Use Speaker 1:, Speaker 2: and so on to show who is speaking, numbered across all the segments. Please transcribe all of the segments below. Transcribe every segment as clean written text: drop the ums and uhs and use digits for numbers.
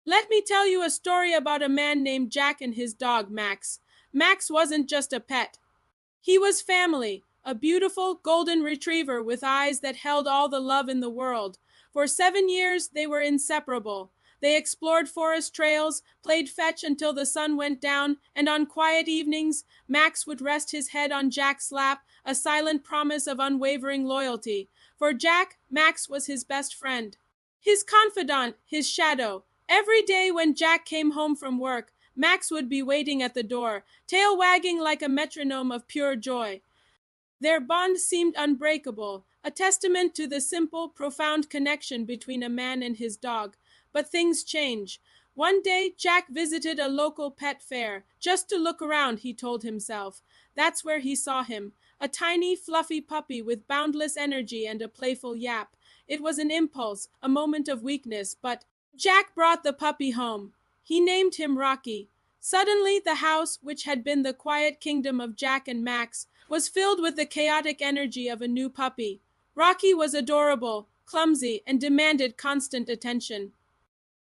Speaker 1: Let me tell you a story about a man named Jack and his dog, Max. Max wasn't just a pet. He was family, a beautiful golden retriever with eyes that held all the love in the world. For 7 years, they were inseparable. They explored forest trails, played fetch until the sun went down, and on quiet evenings, Max would rest his head on Jack's lap, a silent promise of unwavering loyalty. For Jack, Max was his best friend, his confidant, his shadow. Every day when Jack came home from work, Max would be waiting at the door, tail wagging like a metronome of pure joy. Their bond seemed unbreakable, a testament to the simple, profound connection between a man and his dog. But things change. One day, Jack visited a local pet fair, just to look around, he told himself. That's where he saw him, a tiny, fluffy puppy with boundless energy and a playful yap. It was an impulse, a moment of weakness, but Jack brought the puppy home. He named him Rocky. Suddenly, the house, which had been the quiet kingdom of Jack and Max, was filled with the chaotic energy of a new puppy. Rocky was adorable, clumsy, and demanded constant attention.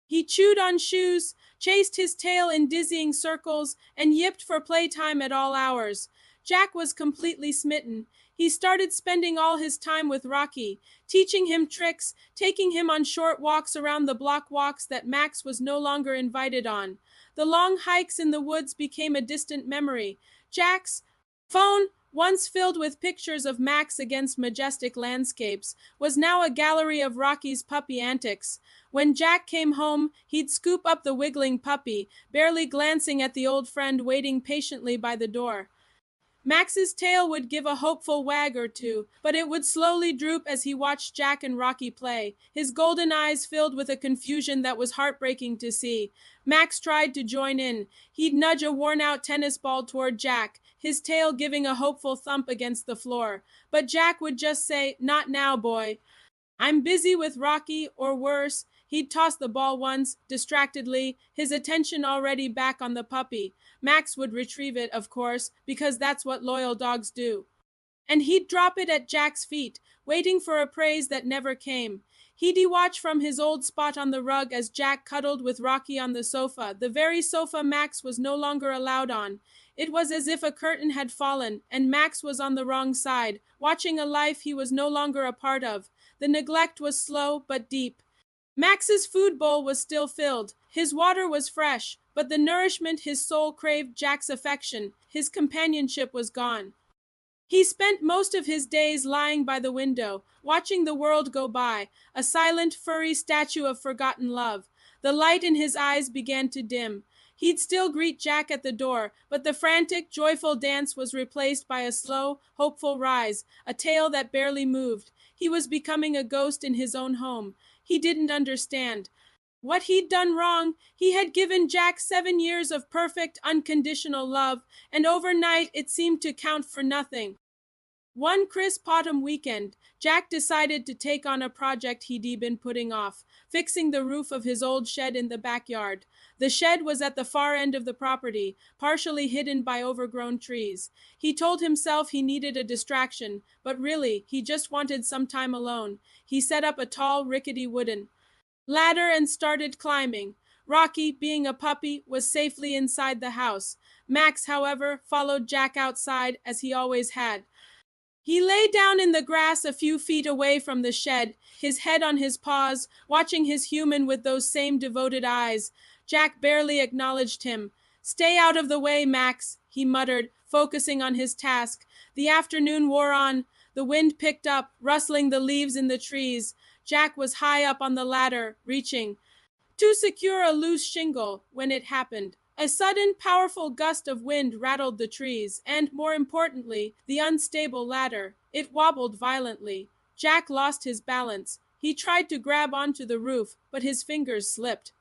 Speaker 1: He chewed on shoes, chased his tail in dizzying circles, and yipped for playtime at all hours. Jack was completely smitten. He started spending all his time with Rocky, teaching him tricks, taking him on short walks around the block walks that Max was no longer invited on. The long hikes in the woods became a distant memory. Jack's phone, once filled with pictures of Max against majestic landscapes, was now a gallery of Rocky's puppy antics. When Jack came home, he'd scoop up the wiggling puppy, barely glancing at the old friend waiting patiently by the door. Max's tail would give a hopeful wag or two, but it would slowly droop as he watched Jack and Rocky play, his golden eyes filled with a confusion that was heartbreaking to see. Max tried to join in. He'd nudge a worn-out tennis ball toward Jack, his tail giving a hopeful thump against the floor. But Jack would just say, "Not now, boy. I'm busy with Rocky," or worse, he'd toss the ball once, distractedly, his attention already back on the puppy. Max would retrieve it, of course, because that's what loyal dogs do. And he'd drop it at Jack's feet, waiting for a praise that never came. He'd watch from his old spot on the rug as Jack cuddled with Rocky on the sofa, the very sofa Max was no longer allowed on. It was as if a curtain had fallen, and Max was on the wrong side, watching a life he was no longer a part of. The neglect was slow but deep. Max's food bowl was still filled. His water was fresh, but the nourishment his soul craved, Jack's affection, his companionship, was gone. He spent most of his days lying by the window, watching the world go by, a silent, furry statue of forgotten love. The light in his eyes began to dim. He'd still greet Jack at the door, but the frantic, joyful dance was replaced by a slow, hopeful rise, a tail that barely moved. He was becoming a ghost in his own home. He didn't understand what he'd done wrong. He had given Jack 7 years of perfect, unconditional love, and overnight it seemed to count for nothing. One crisp autumn weekend, Jack decided to take on a project he'd been putting off, fixing the roof of his old shed in the backyard. The shed was at the far end of the property, partially hidden by overgrown trees. He told himself he needed a distraction, but really, he just wanted some time alone. He set up a tall, rickety wooden ladder and started climbing. Rocky, being a puppy, was safely inside the house. Max, however, followed Jack outside, as he always had. He lay down in the grass a few feet away from the shed, his head on his paws, watching his human with those same devoted eyes. Jack barely acknowledged him. "Stay out of the way, Max," he muttered, focusing on his task. The afternoon wore on. The wind picked up, rustling the leaves in the trees. Jack was high up on the ladder, reaching to secure a loose shingle when it happened. A sudden, powerful gust of wind rattled the trees, and, more importantly, the unstable ladder. It wobbled violently. Jack lost his balance. He tried to grab onto the roof, but his fingers slipped.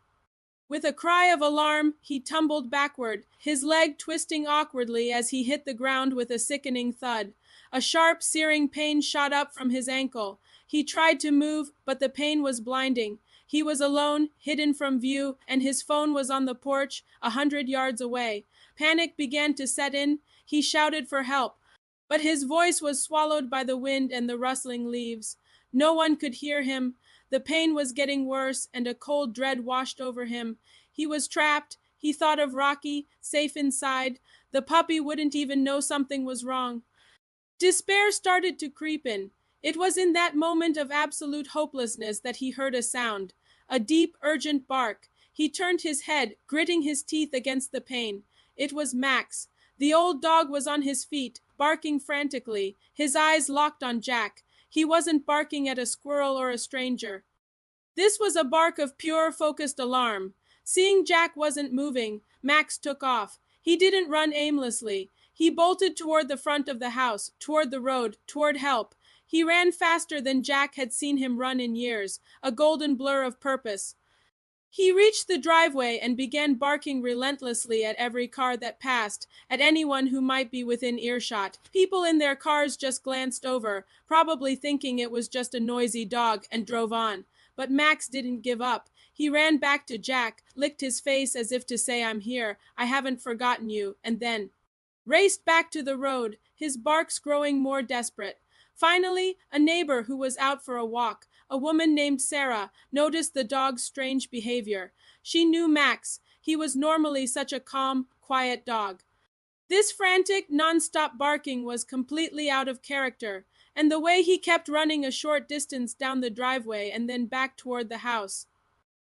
Speaker 1: With a cry of alarm, he tumbled backward, his leg twisting awkwardly as he hit the ground with a sickening thud. A sharp, searing pain shot up from his ankle. He tried to move, but the pain was blinding. He was alone, hidden from view, and his phone was on the porch, 100 yards away. Panic began to set in. He shouted for help, but his voice was swallowed by the wind and the rustling leaves. No one could hear him. The pain was getting worse, and a cold dread washed over him. He was trapped. He thought of Rocky, safe inside. The puppy wouldn't even know something was wrong. Despair started to creep in. It was in that moment of absolute hopelessness that he heard a sound, a deep, urgent bark. He turned his head, gritting his teeth against the pain. It was Max. The old dog was on his feet, barking frantically, his eyes locked on Jack. He wasn't barking at a squirrel or a stranger. This was a bark of pure, focused alarm. Seeing Jack wasn't moving, Max took off. He didn't run aimlessly. He bolted toward the front of the house, toward the road, toward help. He ran faster than Jack had seen him run in years, a golden blur of purpose. He reached the driveway and began barking relentlessly at every car that passed, at anyone who might be within earshot. People in their cars just glanced over, probably thinking it was just a noisy dog, and drove on. But Max didn't give up. He ran back to Jack, licked his face as if to say, "I'm here, I haven't forgotten you," and then raced back to the road, his barks growing more desperate. Finally, a neighbor who was out for a walk, a woman named Sarah, noticed the dog's strange behavior. She knew Max. He was normally such a calm, quiet dog. This frantic, non-stop barking was completely out of character, and the way he kept running a short distance down the driveway and then back toward the house.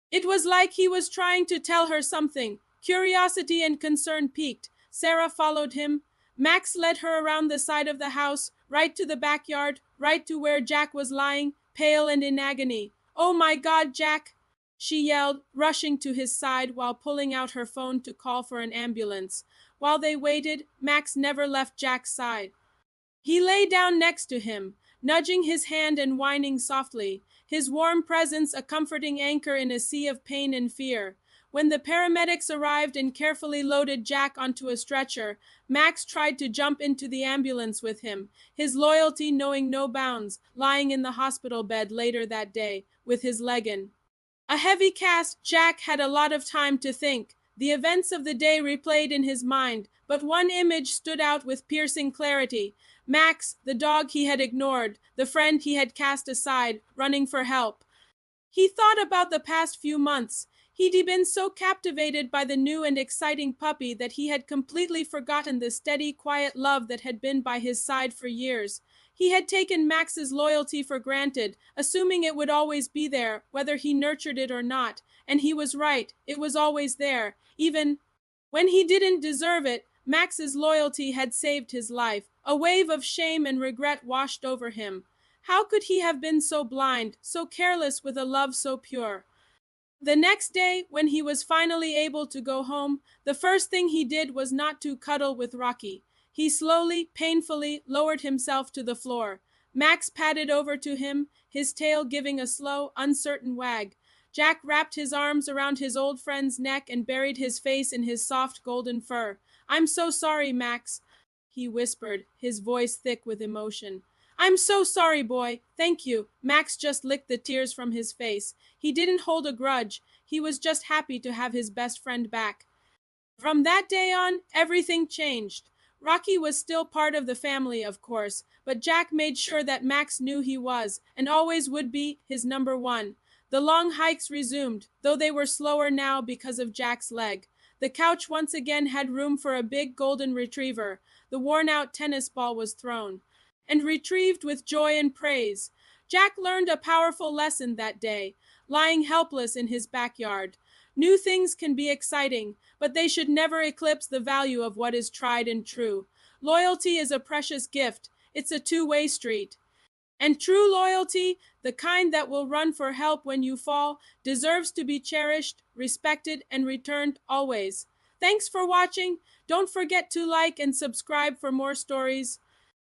Speaker 1: It was like he was trying to tell her something. Curiosity and concern piqued. Sarah followed him. Max led her around the side of the house, right to the backyard, right to where Jack was lying, pale and in agony. "Oh my God, Jack!" she yelled, rushing to his side while pulling out her phone to call for an ambulance. While they waited, Max never left Jack's side. He lay down next to him, nudging his hand and whining softly, his warm presence a comforting anchor in a sea of pain and fear. When the paramedics arrived and carefully loaded Jack onto a stretcher, Max tried to jump into the ambulance with him, his loyalty knowing no bounds, lying in the hospital bed later that day, with his leg in a heavy cast. Jack had a lot of time to think. The events of the day replayed in his mind, but one image stood out with piercing clarity. Max, the dog he had ignored, the friend he had cast aside, running for help. He thought about the past few months. He'd been so captivated by the new and exciting puppy that he had completely forgotten the steady, quiet love that had been by his side for years. He had taken Max's loyalty for granted, assuming it would always be there, whether he nurtured it or not. And he was right. It was always there. Even when he didn't deserve it, Max's loyalty had saved his life. A wave of shame and regret washed over him. How could he have been so blind, so careless with a love so pure? The next day, when he was finally able to go home, the first thing he did was not to cuddle with Rocky. He slowly, painfully lowered himself to the floor. Max padded over to him, his tail giving a slow, uncertain wag. Jack wrapped his arms around his old friend's neck and buried his face in his soft golden fur. "I'm so sorry, Max," he whispered, his voice thick with emotion. "I'm so sorry, boy. Thank you." Max just licked the tears from his face. He didn't hold a grudge. He was just happy to have his best friend back. From that day on, everything changed. Rocky was still part of the family, of course, but Jack made sure that Max knew he was, and always would be, his number one. The long hikes resumed, though they were slower now because of Jack's leg. The couch once again had room for a big golden retriever. The worn-out tennis ball was thrown and retrieved with joy and praise. Jack learned a powerful lesson that day, lying helpless in his backyard. New things can be exciting, but they should never eclipse the value of what is tried and true. Loyalty is a precious gift. It's a two-way street. And true loyalty, the kind that will run for help when you fall, deserves to be cherished, respected, and returned always. Thanks for watching. Don't forget to like and subscribe for more stories.